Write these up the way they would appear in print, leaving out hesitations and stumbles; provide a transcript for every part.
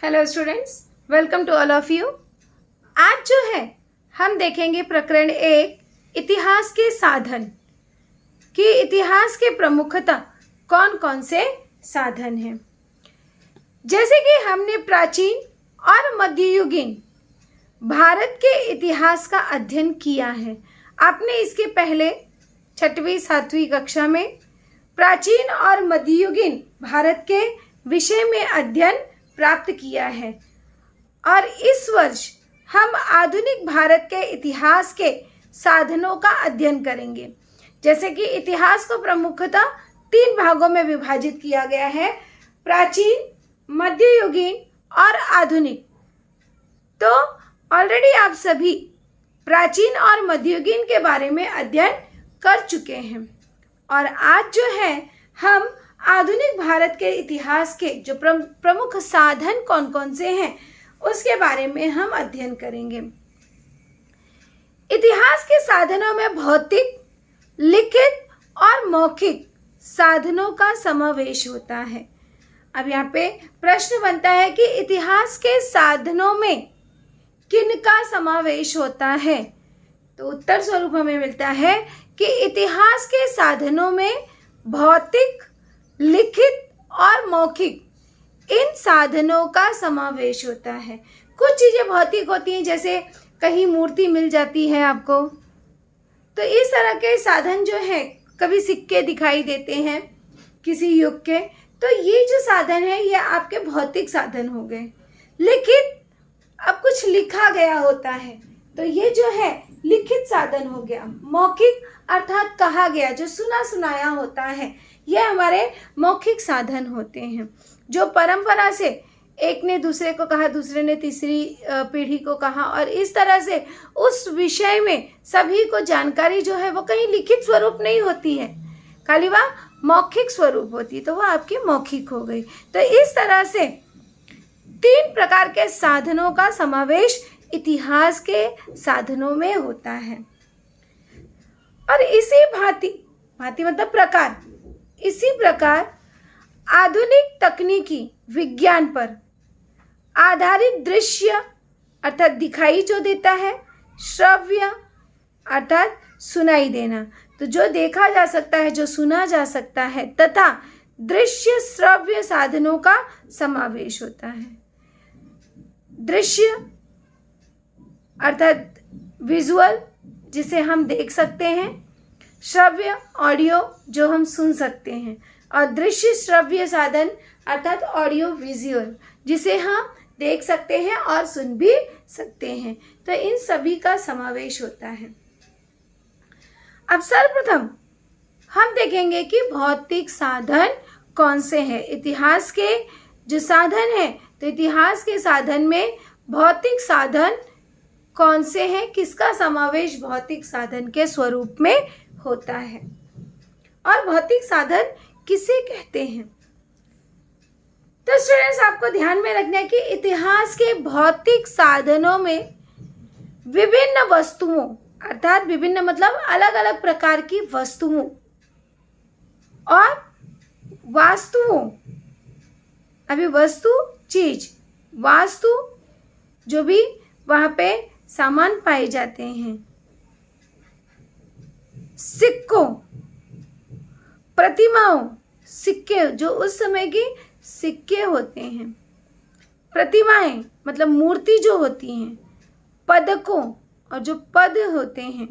Hello students, welcome to all of you. आज जो है हम देखेंगे प्रकरण 1 इतिहास के साधन कि इतिहास के प्रमुखतः कौन कौन से साधन हैं। जैसे कि हमने प्राचीन और मध्ययुगीन भारत के इतिहास का अध्ययन किया है। आपने इसके पहले 6वीं 7वीं कक्षा में प्राचीन और मध्ययुगीन भारत के विषय में अध्ययन प्राप्त किया है और इस वर्ष हम आधुनिक भारत के इतिहास के साधनों का अध्ययन करेंगे। जैसे कि इतिहास को प्रमुखतः 3 भागों में विभाजित किया गया है, प्राचीन, मध्ययुगीन और आधुनिक। तो ऑलरेडी आप सभी प्राचीन और मध्ययुगीन के बारे में अध्ययन कर चुके हैं और आज जो है हम आधुनिक भारत के इतिहास के जो प्रमुख साधन कौन कौन से हैं उसके बारे में हम अध्ययन करेंगे। इतिहास के साधनों में भौतिक, लिखित और मौखिक साधनों का समावेश होता है। अब यहाँ पे प्रश्न बनता है कि इतिहास के साधनों में किनका समावेश होता है, तो उत्तर स्वरूप हमें मिलता है कि इतिहास के साधनों में भौतिक, लिखित और मौखिक इन साधनों का समावेश होता है। कुछ चीज़ें भौतिक होती हैं, जैसे कहीं मूर्ति मिल जाती है आपको, तो इस तरह के साधन जो है, कभी सिक्के दिखाई देते हैं किसी युग के, तो ये जो साधन है ये आपके भौतिक साधन हो गए। लिखित, अब कुछ लिखा गया होता है तो ये जो है लिखित साधन हो गया। मौखिक अर्थात कहा गया, जो सुना सुनाया होता है, ये हमारे मौखिक साधन होते हैं, जो परंपरा से एक ने दूसरे को कहा, दूसरे ने तीसरी पीढ़ी को कहा और इस तरह से उस विषय में सभी को जानकारी जो है वो कहीं लिखित स्वरूप नहीं होती है, खाली वह मौखिक स्वरूप होती है, तो वह आपकी मौखिक हो गई। तो इस तरह से 3 प्रकार के साधनों का समावेश इतिहास के साधनों में होता है। और इसी भांति मतलब प्रकार, इसी प्रकार आधुनिक तकनीकी विज्ञान पर आधारित दृश्य अर्थात दिखाई जो देता है, श्रव्य अर्थात सुनाई देना, तो जो देखा जा सकता है, जो सुना जा सकता है, तथा दृश्य श्रव्य साधनों का समावेश होता है। दृश्य अर्थात विजुअल, जिसे हम देख सकते हैं, श्रव्य ऑडियो जो हम सुन सकते हैं, और दृश्य श्रव्य साधन अर्थात ऑडियो विजुअल जिसे हम देख सकते हैं और सुन भी सकते हैं। तो इन सभी का समावेश होता है। अब सर्वप्रथम हम देखेंगे कि भौतिक साधन कौन से हैं। इतिहास के जो साधन हैं, तो इतिहास के साधन में भौतिक साधन कौन से हैं, किसका समावेश भौतिक साधन के स्वरूप में होता है और भौतिक साधन किसे कहते हैं। तो स्टूडेंट्स, आपको ध्यान में रखना है कि इतिहास के भौतिक साधनों में विभिन्न वस्तुओं अर्थात विभिन्न मतलब अलग अलग प्रकार की वस्तुओं और वास्तुओं, अभी वस्तु चीज, वास्तु जो भी वहां पे सामान पाए जाते हैं, सिक्कों, प्रतिमाओं, सिक्के जो उस समय की सिक्के होते हैं, प्रतिमाएं मतलब मूर्ति जो होती हैं, पदकों और जो पद होते हैं,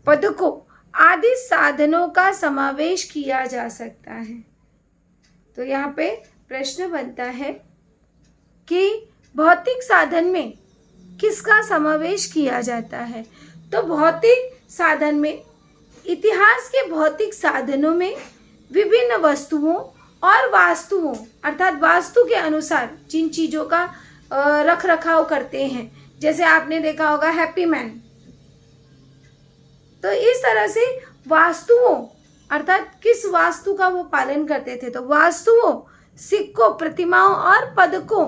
पदकों आदि साधनों का समावेश किया जा सकता है। तो यहाँ पे प्रश्न बनता है कि भौतिक साधन में किसका समावेश किया जाता है। तो भौतिक साधन में, इतिहास के भौतिक साधनों में विभिन्न वस्तुओं और वास्तुओं अर्थात वास्तु के अनुसार जिन चीज़ों का रख रखाव करते हैं, जैसे आपने देखा होगा हैप्पी मैन, तो इस तरह से वास्तुओं अर्थात किस वास्तु का वो पालन करते थे, तो वास्तुओं, सिक्कों, प्रतिमाओं और पदकों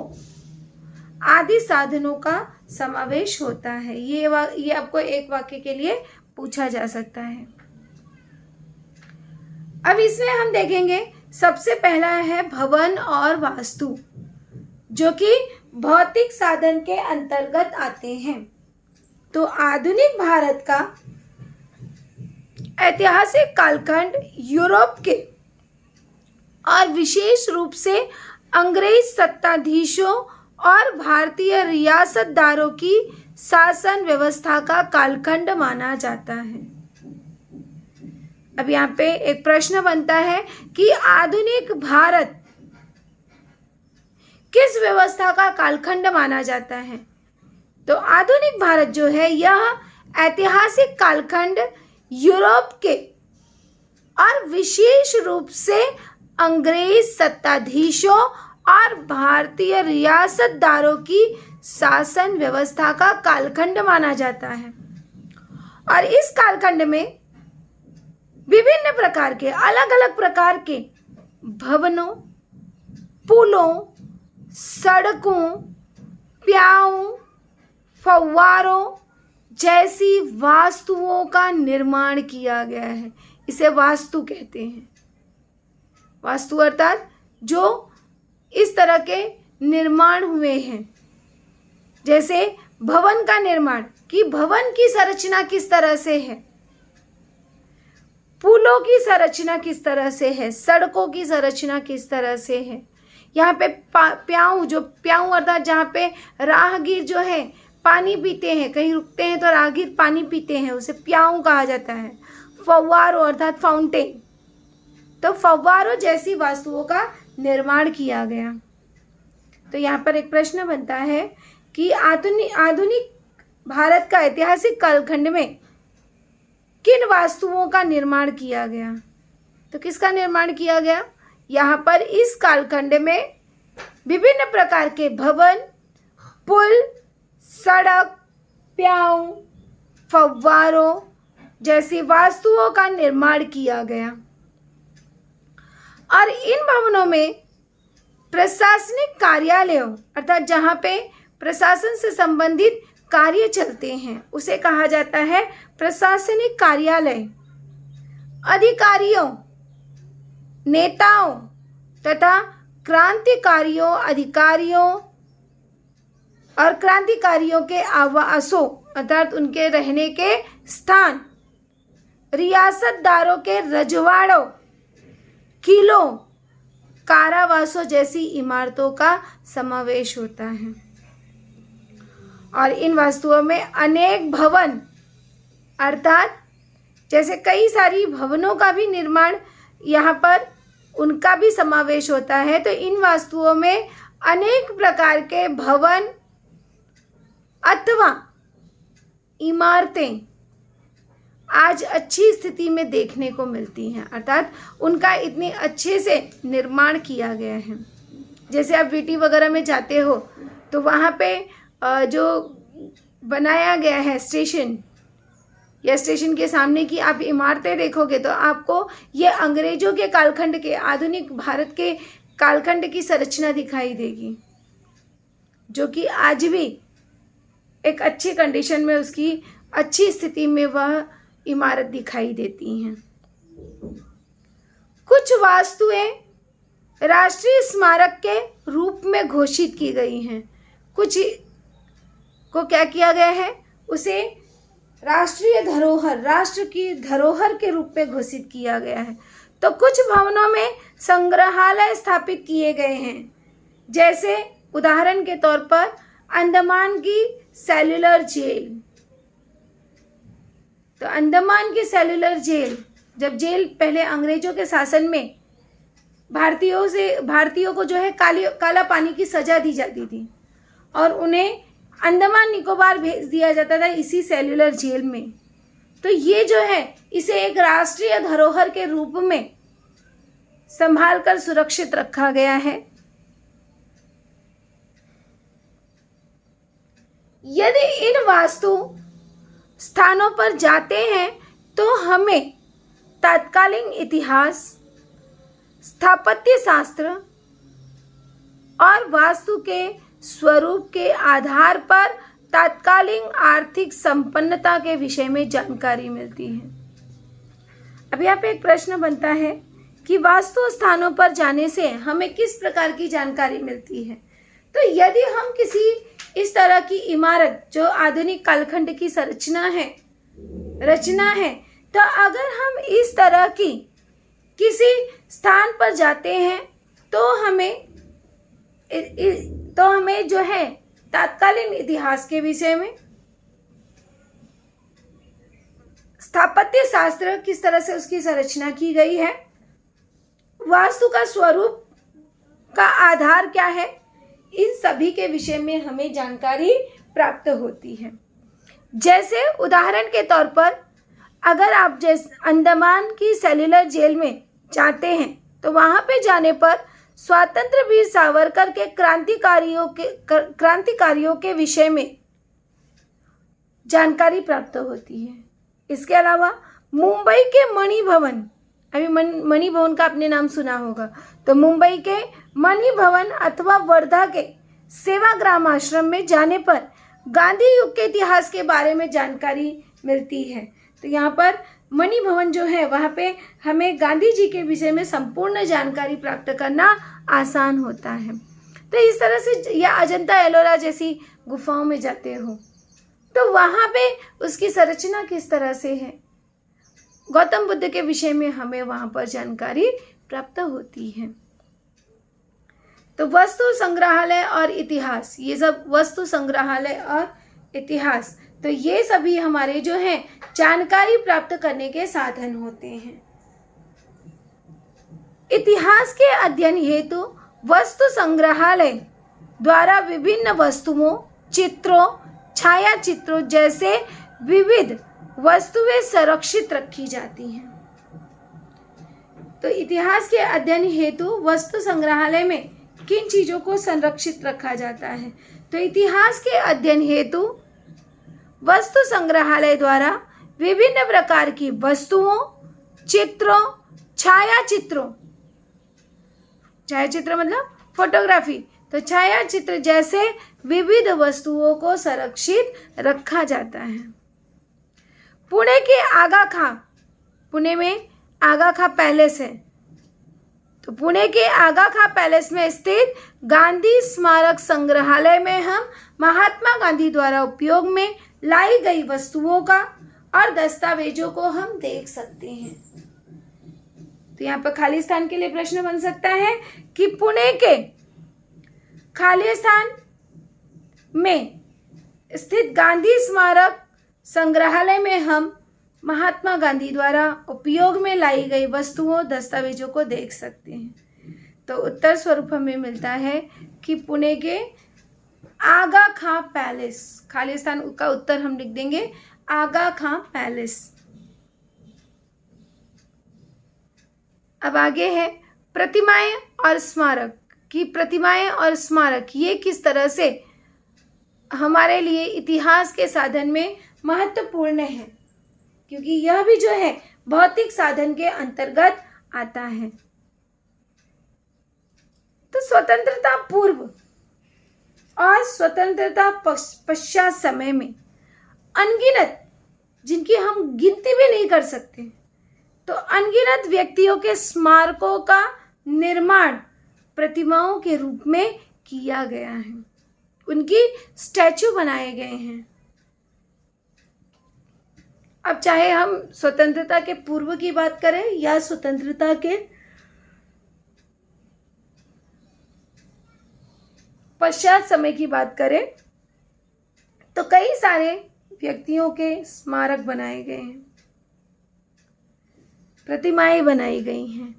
आदि साधनों का समावेश होता है। ये आपको एक वाक्य के लिए पूछा जा सकता है। अब इसमें हम देखेंगे सबसे पहला है भवन और वास्तु। जो कि भौतिक साधन के अंतर्गत आते हैं। तो आधुनिक भारत का ऐतिहासिक कालखंड यूरोप के और विशेष रूप से अंग्रेज सत्ताधीशों और भारतीय रियासतदारों की शासन व्यवस्था का कालखंड माना जाता है। अब यहाँ पे एक प्रश्न बनता है कि आधुनिक भारत किस व्यवस्था का कालखंड माना जाता है। तो आधुनिक भारत जो है यह ऐतिहासिक कालखंड यूरोप के और विशेष रूप से अंग्रेज सत्ताधीशों और भारतीय रियासतदारों की शासन व्यवस्था का कालखंड माना जाता है। और इस कालखंड में विभिन्न प्रकार के अलग अलग प्रकार के भवनों, पुलों, सड़कों, प्याऊ, फव्वारों जैसी वास्तुओं का निर्माण किया गया है। इसे वास्तु कहते हैं। वास्तु अर्थात जो इस तरह के निर्माण हुए हैं, जैसे भवन का निर्माण, कि भवन की संरचना किस तरह से है, पुलों की संरचना किस तरह से है, सड़कों की संरचना किस तरह से है। यहाँ पे प्याऊ, जो प्याऊ अर्थात जहाँ पे राहगीर जो है पानी पीते हैं, कहीं रुकते हैं तो राहगीर पानी पीते हैं, उसे प्याऊ कहा जाता है। फव्वारों अर्थात फाउंटेन, तो फव्वारों जैसी वस्तुओं का निर्माण किया गया। तो यहाँ पर एक प्रश्न बनता है कि आधुनिक भारत का ऐतिहासिक कालखंड में किन वास्तुओं का निर्माण किया गया। तो किसका निर्माण किया गया? यहाँ पर इस कालखंड में विभिन्न प्रकार के भवन, पुल, सड़क, प्याऊ, फव्वारों जैसी वास्तुओं का निर्माण किया गया। और इन भवनों में प्रशासनिक कार्यालयों अर्थात जहाँ पे प्रशासन से संबंधित कार्य चलते हैं उसे कहा जाता है प्रशासनिक कार्यालय। अधिकारियों, नेताओं तथा क्रांतिकारियों, अधिकारियों और क्रांतिकारियों के आवासों अर्थात उनके रहने के स्थान, रियासतदारों के रजवाड़ों, किलों, कारावासों जैसी इमारतों का समावेश होता है। और इन वस्तुओं में अनेक भवन अर्थात जैसे कई सारी भवनों का भी निर्माण यहाँ पर उनका भी समावेश होता है। तो इन वस्तुओं में अनेक प्रकार के भवन अथवा इमारतें आज अच्छी स्थिति में देखने को मिलती हैं, अर्थात उनका इतने अच्छे से निर्माण किया गया है। जैसे आप वीटी वगैरह में जाते हो तो वहाँ पे जो बनाया गया है स्टेशन या स्टेशन के सामने की आप इमारतें देखोगे तो आपको ये अंग्रेजों के कालखंड के, आधुनिक भारत के कालखंड की संरचना दिखाई देगी, जो कि आज भी एक अच्छी कंडीशन में, उसकी अच्छी स्थिति में वह इमारत दिखाई देती हैं। कुछ वास्तुएं राष्ट्रीय स्मारक के रूप में घोषित की गई हैं, कुछ को क्या किया गया है, उसे राष्ट्रीय धरोहर, राष्ट्र की धरोहर के रूप में घोषित किया गया है। तो कुछ भवनों में संग्रहालय स्थापित किए गए हैं, जैसे उदाहरण के तौर पर अंडमान की सेल्युलर जेल। तो अंडमान की सेल्युलर जेल, जब जेल पहले अंग्रेजों के शासन में भारतीयों को जो है काला पानी की सजा दी जाती थी और उन्हें अंडमान निकोबार भेज दिया जाता था इसी सेल्युलर जेल में। तो ये जो है इसे एक राष्ट्रीय धरोहर के रूप में संभाल कर सुरक्षित रखा गया है। यदि इन वास्तु स्थानों पर जाते हैं तो हमें तत्कालीन इतिहास, स्थापत्य शास्त्र और वास्तु के स्वरूप के आधार पर तत्कालीन आर्थिक संपन्नता के विषय में जानकारी मिलती है। अब यहाँ पे एक प्रश्न बनता है कि वास्तु स्थानों पर जाने से हमें किस प्रकार की जानकारी मिलती है। तो यदि हम किसी इस तरह की इमारत जो आधुनिक कालखंड की रचना है, तो अगर हम इस तरह की किसी स्थान पर जाते हैं तो हमें जो है तत्कालीन इतिहास के विषय में, स्थापत्य शास्त्र किस तरह से उसकी संरचना की गई है, वास्तु का स्वरूप का आधार क्या है, इन सभी के विषय में हमें जानकारी प्राप्त होती है। जैसे उदाहरण के तौर पर अगर आप अंडमान की सेल्युलर जेल में जाते हैं तो वहां पे जाने पर स्वतंत्र वीर सावरकर के क्रांतिकारियों के विषय में जानकारी प्राप्त होती है। इसके अलावा मुंबई के मणि भवन, अभी मणि भवन का आपने नाम सुना होगा, तो मुंबई के मणि भवन अथवा वर्धा के सेवाग्राम आश्रम में जाने पर गांधी युग के इतिहास के बारे में जानकारी मिलती है। तो यहाँ पर मणि भवन जो है वहाँ पे हमें गांधी जी के विषय में संपूर्ण जानकारी प्राप्त करना आसान होता है। तो इस तरह से या अजंता एलोरा जैसी गुफाओं में जाते हो तो वहाँ पे उसकी संरचना किस तरह से है, गौतम बुद्ध के विषय में हमें वहाँ पर जानकारी प्राप्त होती है। तो वस्तु संग्रहालय और इतिहास, ये सब वस्तु संग्रहालय और इतिहास, तो ये सभी हमारे जो हैं जानकारी प्राप्त करने के साधन होते हैं। इतिहास के अध्ययन हेतु वस्तु संग्रहालय द्वारा विभिन्न वस्तुओं, चित्रों, छायाचित्रों जैसे विविध वस्तुएं संरक्षित रखी जाती हैं। तो इतिहास के अध्ययन हेतु वस्तु संग्रहालय में किन चीजों को संरक्षित रखा जाता है? तो इतिहास के अध्ययन हेतु वस्तु संग्रहालय द्वारा विभिन्न प्रकार की वस्तुओं, चित्रों, छायाचित्र मतलब फोटोग्राफी, तो छायाचित्र जैसे विविध वस्तुओं को संरक्षित रखा जाता है। पुणे के आगा खां, पुणे में आगा खां पैलेस है, तो पुणे के आगा खां पैलेस में स्थित गांधी स्मारक संग्रहालय में हम महात्मा गांधी द्वारा उपयोग में लाई गई वस्तुओं का और दस्तावेजों को हम देख सकते हैं। तो यहाँ पर खालिस्तान के लिए प्रश्न बन सकता है कि पुणे के खालिस्तान में स्थित गांधी स्मारक संग्रहालय में हम महात्मा गांधी द्वारा उपयोग में लाई गई वस्तुओं, दस्तावेजों को देख सकते हैं। तो उत्तर स्वरूप हमें मिलता है कि पुणे के आगा खां पैलेस, खालिस्तान का उत्तर हम लिख देंगे आगा खां पैलेस। अब आगे है प्रतिमाएं और स्मारक, कि प्रतिमाएं और स्मारक ये किस तरह से हमारे लिए इतिहास के साधन में महत्वपूर्ण है, क्योंकि यह भी जो है भौतिक साधन के अंतर्गत आता है। तो स्वतंत्रता पूर्व और स्वतंत्रता पश्चात समय में अनगिनत, जिनकी हम गिनती भी नहीं कर सकते, तो अनगिनत व्यक्तियों के स्मारकों का निर्माण प्रतिमाओं के रूप में किया गया है, उनकी स्टैचू बनाए गए हैं। अब चाहे हम स्वतंत्रता के पूर्व की बात करें या स्वतंत्रता के पश्चात समय की बात करें, तो कई सारे व्यक्तियों के स्मारक बनाए गए हैं, प्रतिमाएं बनाई गई हैं।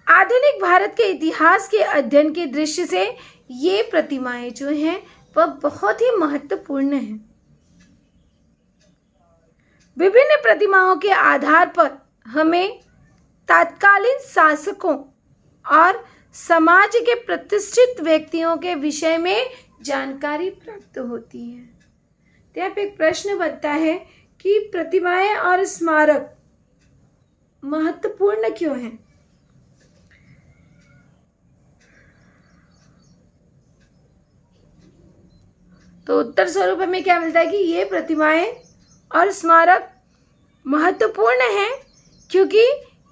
आधुनिक भारत के इतिहास के अध्ययन के दृष्टि से ये प्रतिमाएं जो हैं वह बहुत ही महत्वपूर्ण हैं। विभिन्न प्रतिमाओं के आधार पर हमें तत्कालीन शासकों और समाज के प्रतिष्ठित व्यक्तियों के विषय में जानकारी प्राप्त होती है। तो यहाँ पे एक प्रश्न बनता है कि प्रतिमाएं और स्मारक महत्वपूर्ण क्यों हैं? तो उत्तर स्वरूप हमें क्या मिलता है कि ये प्रतिमाएं और स्मारक महत्वपूर्ण हैं क्योंकि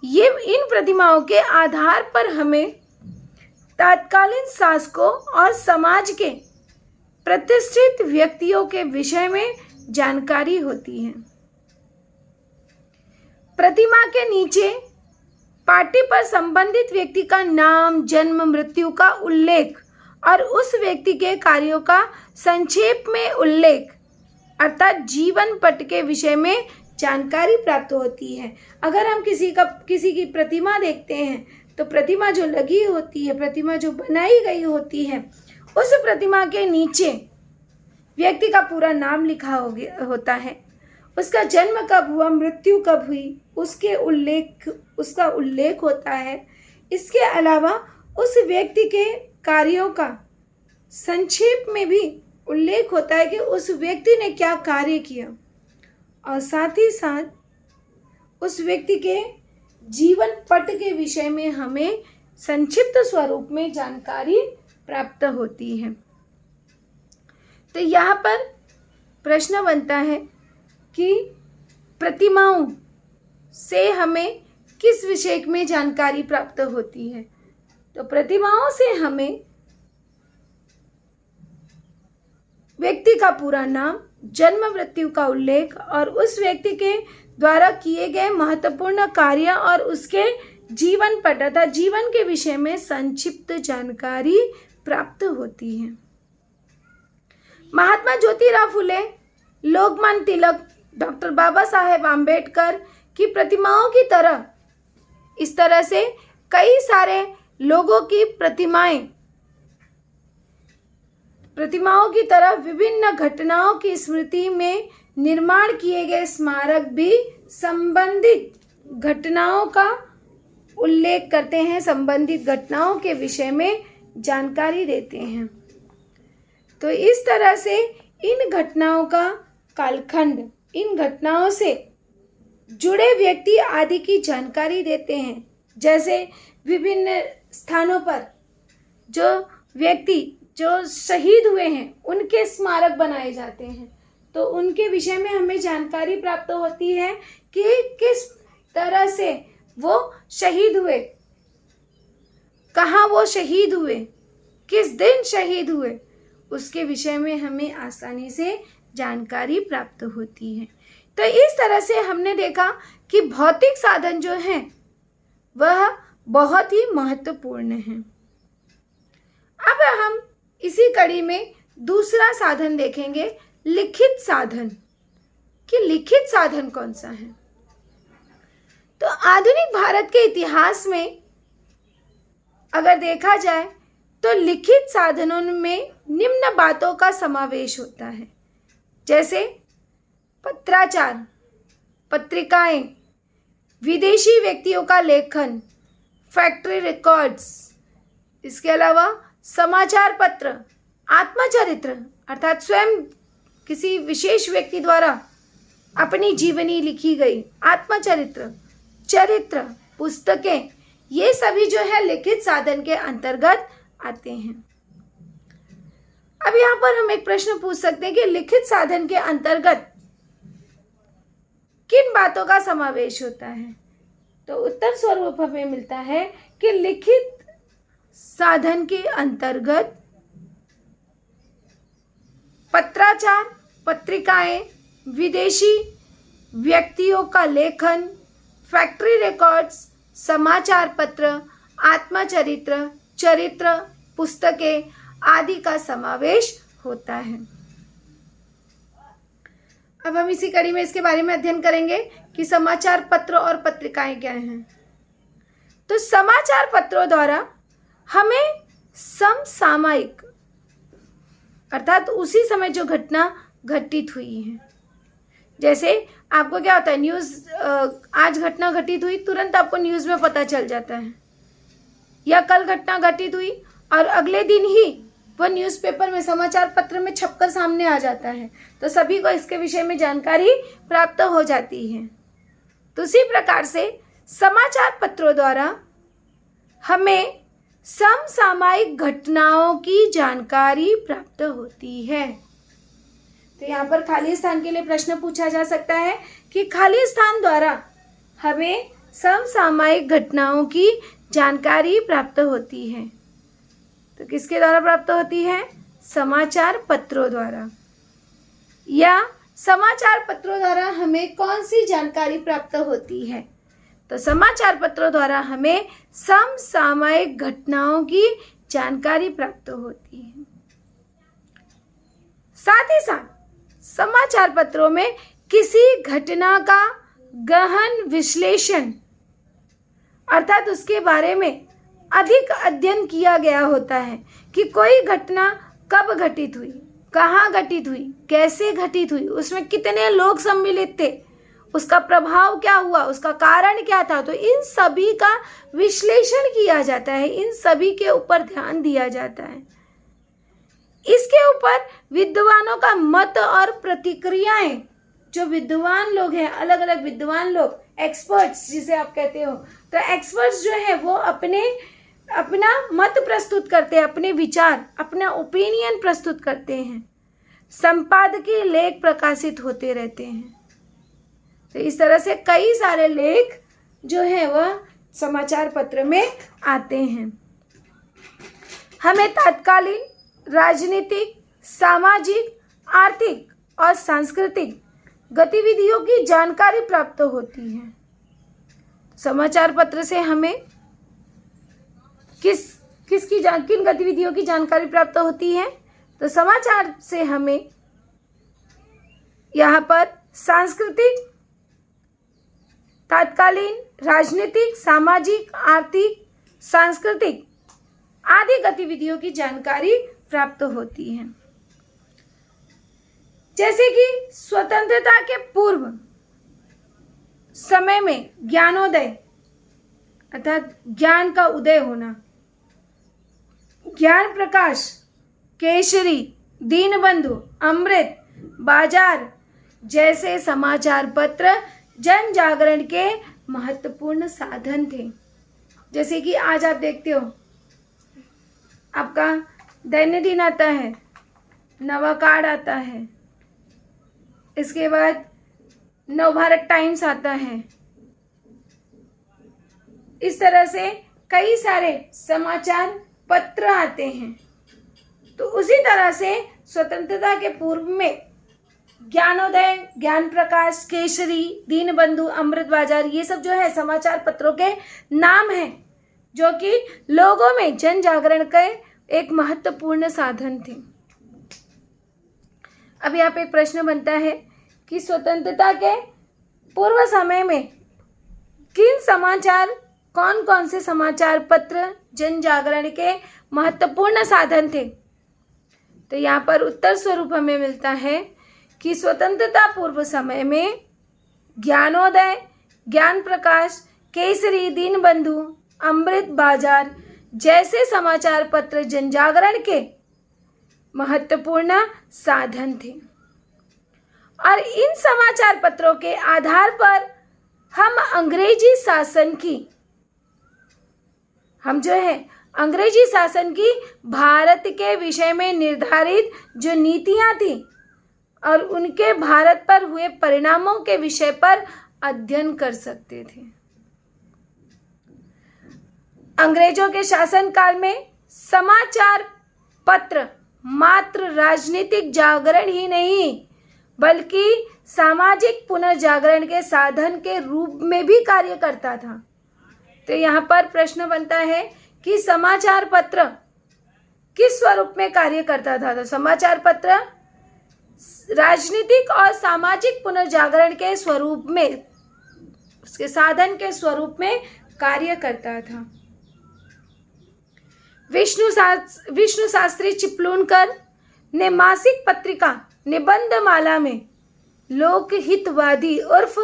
ये इन प्रतिमाओं के आधार पर हमें तत्कालीन शासकों और समाज के प्रतिष्ठित व्यक्तियों के विषय में जानकारी होती है। प्रतिमा के नीचे पाटी पर संबंधित व्यक्ति का नाम, जन्म, मृत्यु का उल्लेख और उस व्यक्ति के कार्यों का संक्षेप में उल्लेख अर्थात जीवन पट के विषय में जानकारी प्राप्त होती है। अगर हम किसी की प्रतिमा देखते हैं तो प्रतिमा जो लगी होती है, प्रतिमा जो बनाई गई होती है, उस प्रतिमा के नीचे व्यक्ति का पूरा नाम लिखा होता है, उसका जन्म कब हुआ, मृत्यु कब हुई, उसका उल्लेख होता है। इसके अलावा उस व्यक्ति के कार्यों का संक्षेप में भी उल्लेख होता है कि उस व्यक्ति ने क्या कार्य किया, और साथ ही साथ उस व्यक्ति के जीवन पट के विषय में हमें संक्षिप्त स्वरूप में जानकारी प्राप्त होती है। तो यहाँ पर प्रश्न बनता है कि प्रतिमाओं से हमें किस विषय में जानकारी प्राप्त होती है। तो प्रतिमाओं से हमें व्यक्ति का पूरा नाम, जन्म, मृत्यु का उल्लेख और उस व्यक्ति के द्वारा किए गए महत्वपूर्ण कार्य और उसके जीवन पट अर्थात जीवन के विषय में संक्षिप्त जानकारी प्राप्त होती है। महात्मा ज्योतिराव फुले, लोकमान्य तिलक, डॉक्टर बाबा साहेब आम्बेडकर की प्रतिमाओं की तरह इस तरह से कई सारे लोगों की प्रतिमाओं की तरह विभिन्न घटनाओं की स्मृति में निर्माण किए गए स्मारक भी संबंधित घटनाओं का उल्लेख करते हैं, संबंधित घटनाओं के विषय में जानकारी देते हैं। तो इस तरह से इन घटनाओं का कालखंड, इन घटनाओं से जुड़े व्यक्ति आदि की जानकारी देते हैं। जैसे विभिन्न स्थानों पर जो व्यक्ति जो शहीद हुए हैं उनके स्मारक बनाए जाते हैं, तो उनके विषय में हमें जानकारी प्राप्त होती है कि किस तरह से वो शहीद हुए, कहाँ वो शहीद हुए, किस दिन शहीद हुए, उसके विषय में हमें आसानी से जानकारी प्राप्त होती है। तो इस तरह से हमने देखा कि भौतिक साधन जो हैं वह बहुत ही महत्वपूर्ण है। अब हम इसी कड़ी में दूसरा साधन देखेंगे, लिखित साधन, कि लिखित साधन कौन सा है। तो आधुनिक भारत के इतिहास में अगर देखा जाए तो लिखित साधनों में निम्न बातों का समावेश होता है, जैसे पत्राचार, पत्रिकाएं, विदेशी व्यक्तियों का लेखन, फैक्ट्री रिकॉर्ड्स, इसके अलावा समाचार पत्र, आत्मचरित्र अर्थात स्वयं किसी विशेष व्यक्ति द्वारा अपनी जीवनी लिखी गई आत्मचरित्र, चरित्र, पुस्तकें, ये सभी जो है लिखित साधन के अंतर्गत आते हैं। अब यहाँ पर हम एक प्रश्न पूछ सकते हैं कि लिखित साधन के अंतर्गत किन बातों का समावेश होता है। तो उत्तर स्वरूप हमें मिलता है कि लिखित साधन के अंतर्गत पत्राचार, पत्रिकाएं, विदेशी व्यक्तियों का लेखन, फैक्ट्री रिकॉर्ड्स, समाचार पत्र, आत्मचरित्र, चरित्र, पुस्तकें आदि का समावेश होता है। अब हम इसी कड़ी में इसके बारे में अध्ययन करेंगे कि समाचार पत्र और पत्रिकाएं क्या हैं। तो समाचार पत्रों द्वारा हमें समसामयिक अर्थात उसी समय जो घटना घटित हुई है, जैसे आपको क्या होता है, न्यूज़ आज घटना घटित हुई, तुरंत आपको न्यूज़ में पता चल जाता है, या कल घटना घटित हुई और अगले दिन ही वह न्यूज़पेपर में, समाचार पत्र में छपकर सामने आ जाता है, तो सभी को इसके विषय में जानकारी प्राप्त हो जाती है। तो उसी प्रकार से समाचार पत्रों द्वारा हमें समसामयिक घटनाओं की जानकारी प्राप्त होती है। तो यहाँ पर खाली स्थान के लिए प्रश्न पूछा जा सकता है कि खाली स्थान द्वारा हमें समसामयिक घटनाओं की जानकारी प्राप्त होती है। तो किसके द्वारा प्राप्त होती है? समाचार पत्रों द्वारा। या समाचार पत्रों द्वारा हमें कौन सी जानकारी प्राप्त होती है? तो समाचार पत्रों द्वारा हमें समसामयिक घटनाओं की जानकारी प्राप्त होती है। साथ ही साथ समाचार पत्रों में किसी घटना का गहन विश्लेषण अर्थात उसके बारे में अधिक अध्ययन किया गया होता है कि कोई घटना कब घटित हुई, कहाँ घटित हुई, कैसे घटित हुई, उसमें कितने लोग सम्मिलित थे, उसका प्रभाव क्या हुआ, उसका कारण क्या था। तो इन सभी का विश्लेषण किया जाता है, इन सभी के ऊपर ध्यान दिया जाता है। इसके ऊपर विद्वानों का मत और प्रतिक्रियाएं, जो विद्वान लोग हैं, अलग अलग विद्वान लोग, एक्सपर्ट्स जिसे आप कहते हो, तो एक्सपर्ट्स जो है वो अपना मत प्रस्तुत करते हैं, अपने विचार, अपना ओपिनियन प्रस्तुत करते हैं। संपादकीय लेख प्रकाशित होते रहते हैं। तो इस तरह से कई सारे लेख जो है वह समाचार पत्र में आते हैं। हमें तत्कालीन राजनीतिक, सामाजिक, आर्थिक और सांस्कृतिक गतिविधियों की जानकारी प्राप्त होती है। समाचार पत्र से हमें किन गतिविधियों की जानकारी प्राप्त होती है? तो समाचार से हमें यहाँ पर सांस्कृतिक, तत्कालीन, राजनीतिक, सामाजिक, आर्थिक, सांस्कृतिक आदि गतिविधियों की जानकारी प्राप्त होती है। जैसे कि स्वतंत्रता के पूर्व समय में ज्ञानोदय अर्थात ज्ञान का उदय होना, ज्ञान प्रकाश, केसरी, दीनबंधु, अमृत, बाजार जैसे समाचार पत्र जन जागरण के महत्वपूर्ण साधन थे। जैसे कि आज आप देखते हो, आपका दैनिक आता है, नवाकाड़ आता है, इसके बाद नवभारत टाइम्स आता है। इस तरह से कई सारे समाचार पत्र आते हैं। तो उसी तरह से स्वतंत्रता के पूर्व में ज्ञानोदय, ज्ञान प्रकाश, केसरी, दीनबंधु, अमृत बाजार, ये सब जो है समाचार पत्रों के नाम हैं, जो कि लोगों में जन जागरण के एक महत्वपूर्ण साधन थे। अब यहाँ पे एक प्रश्न बनता है कि स्वतंत्रता के पूर्व समय में कौन कौन से समाचार पत्र जन जागरण के महत्वपूर्ण साधन थे? तो यहाँ पर उत्तर स्वरूप हमें मिलता है कि स्वतंत्रता पूर्व समय में ज्ञानोदय, ज्ञान प्रकाश, केसरी, दीनबंधु, अमृत बाजार जैसे समाचार पत्र जन जागरण के महत्वपूर्ण साधन थे। और इन समाचार पत्रों के आधार पर हम अंग्रेजी शासन की भारत के विषय में निर्धारित जो नीतियां थी और उनके भारत पर हुए परिणामों के विषय पर अध्ययन कर सकते थे। अंग्रेजों के शासन काल में समाचार पत्र मात्र राजनीतिक जागरण ही नहीं बल्कि सामाजिक पुनर्जागरण के साधन के रूप में भी कार्य करता था। तो यहाँ पर प्रश्न बनता है कि समाचार पत्र किस स्वरूप में कार्य करता था? तो समाचार पत्र राजनीतिक और सामाजिक पुनर्जागरण के स्वरूप में, उसके साधन के स्वरूप में कार्य करता था। विष्णु शास्त्री चिपलूनकर ने मासिक पत्रिका निबंधमाला में लोकहितवादी उर्फ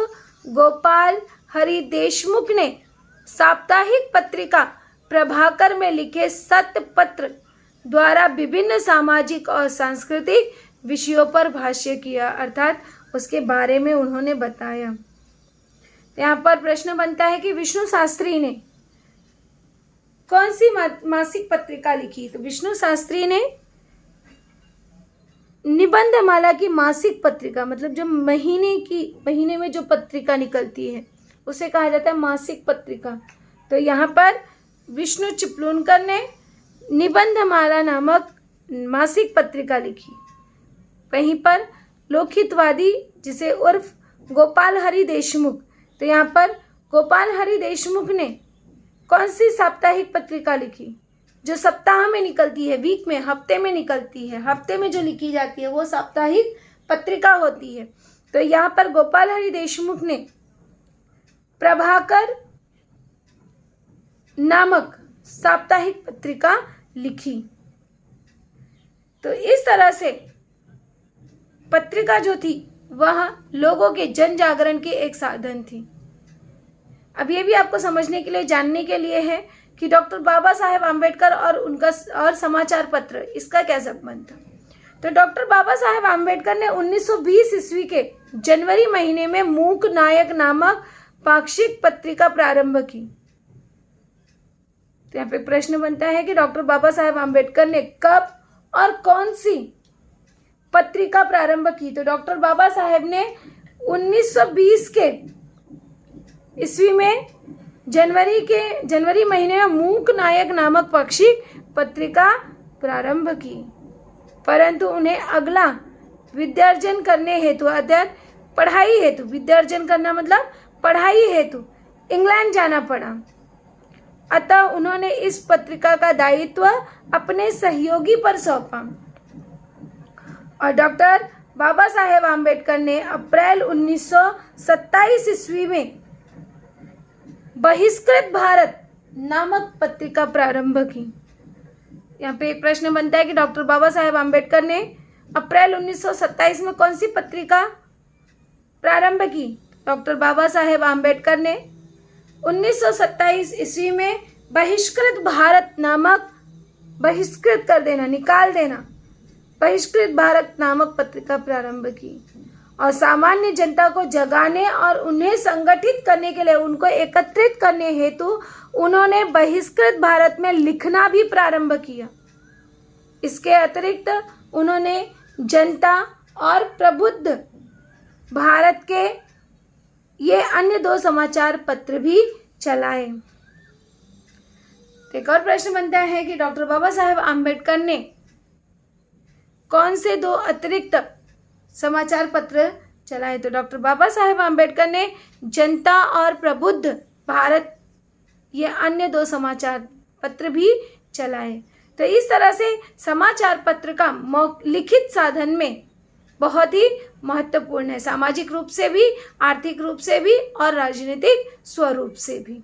गोपाल हरि देशमुख ने साप्ताहिक पत्रिका प्रभाकर में लिखे सत्य पत्र द्वारा विभिन्न सामाजिक और सांस्कृतिक विषयों पर भाष्य किया, अर्थात उसके बारे में उन्होंने बताया। यहाँ पर प्रश्न बनता है कि विष्णु शास्त्री ने कौन सी मासिक पत्रिका लिखी? तो विष्णु शास्त्री ने निबंधमाला की मासिक पत्रिका, मतलब जो महीने में जो पत्रिका निकलती है उसे कहा जाता है मासिक पत्रिका। तो यहाँ पर विष्णु चिपलूनकर ने निबंधमाला नामक मासिक पत्रिका लिखी। वहीं पर लोकहितवादी जिसे उर्फ गोपाल हरि देशमुख, तो यहाँ पर गोपाल हरि देशमुख ने कौन सी साप्ताहिक पत्रिका लिखी? जो सप्ताह में निकलती है, वीक में, हफ्ते में निकलती है, हफ्ते में जो लिखी जाती है वो साप्ताहिक पत्रिका होती है। तो यहाँ पर गोपाल हरि देशमुख ने प्रभाकर नामक साप्ताहिक पत्रिका लिखी। तो इस तरह से पत्रिका जो थी वह लोगों के जन जागरण की एक साधन थी। अब ये भी आपको समझने के लिए, जानने के लिए है कि डॉक्टर बाबा साहेब आम्बेडकर और उनका और समाचार पत्र, इसका क्या संबंध था। तो डॉक्टर बाबा साहेब आम्बेडकर ने 1920 ईस्वी के जनवरी महीने में मूक नायक नामक पाक्षिक पत्रिका प्रारंभ की। तो यहाँ पे प्रश्न बनता है कि डॉक्टर बाबा साहेब आम्बेडकर ने कब और कौन सी पत्रिका प्रारंभ की? तो डॉक्टर बाबा साहेब ने 1920 के ईस्वी में जनवरी महीने में मूक नायक नामक पाक्षिक पत्रिका प्रारंभ की, परंतु उन्हें अगला विद्यार्जन करने हेतु, अर्थात पढ़ाई हेतु, विद्यार्जन करना मतलब पढ़ाई हेतु इंग्लैंड जाना पड़ा। अतः उन्होंने इस पत्रिका का दायित्व अपने सहयोगी पर सौंपा और डॉक्टर बाबा साहेब आम्बेडकर ने अप्रैल 1927 ईस्वी में बहिष्कृत भारत नामक पत्रिका प्रारंभ की। यहाँ पे एक प्रश्न बनता है कि डॉक्टर बाबा साहेब आम्बेडकर ने अप्रैल 1927 में कौन सी पत्रिका प्रारंभ की? डॉक्टर बाबा साहेब आम्बेडकर ने 1927 ईस्वी में बहिष्कृत भारत नामक, बहिष्कृत कर देना, निकाल देना, बहिष्कृत भारत नामक पत्रिका प्रारंभ की और सामान्य जनता को जगाने और उन्हें संगठित करने के लिए, उनको एकत्रित करने हेतु उन्होंने बहिष्कृत भारत में लिखना भी प्रारंभ किया। इसके अतिरिक्त उन्होंने जनता और प्रबुद्ध भारत के ये अन्य 2 समाचार पत्र भी चलाए। एक और प्रश्न बनता है कि डॉक्टर बाबा साहेब आम्बेडकर ने कौन से 2 अतिरिक्त समाचार पत्र चलाए? तो डॉक्टर बाबा साहेब आम्बेडकर ने जनता और प्रबुद्ध भारत ये अन्य 2 समाचार पत्र भी चलाए। तो इस तरह से समाचार पत्र का लिखित साधन में बहुत ही महत्वपूर्ण है, सामाजिक रूप से भी, आर्थिक रूप से भी और राजनीतिक स्वरूप से भी।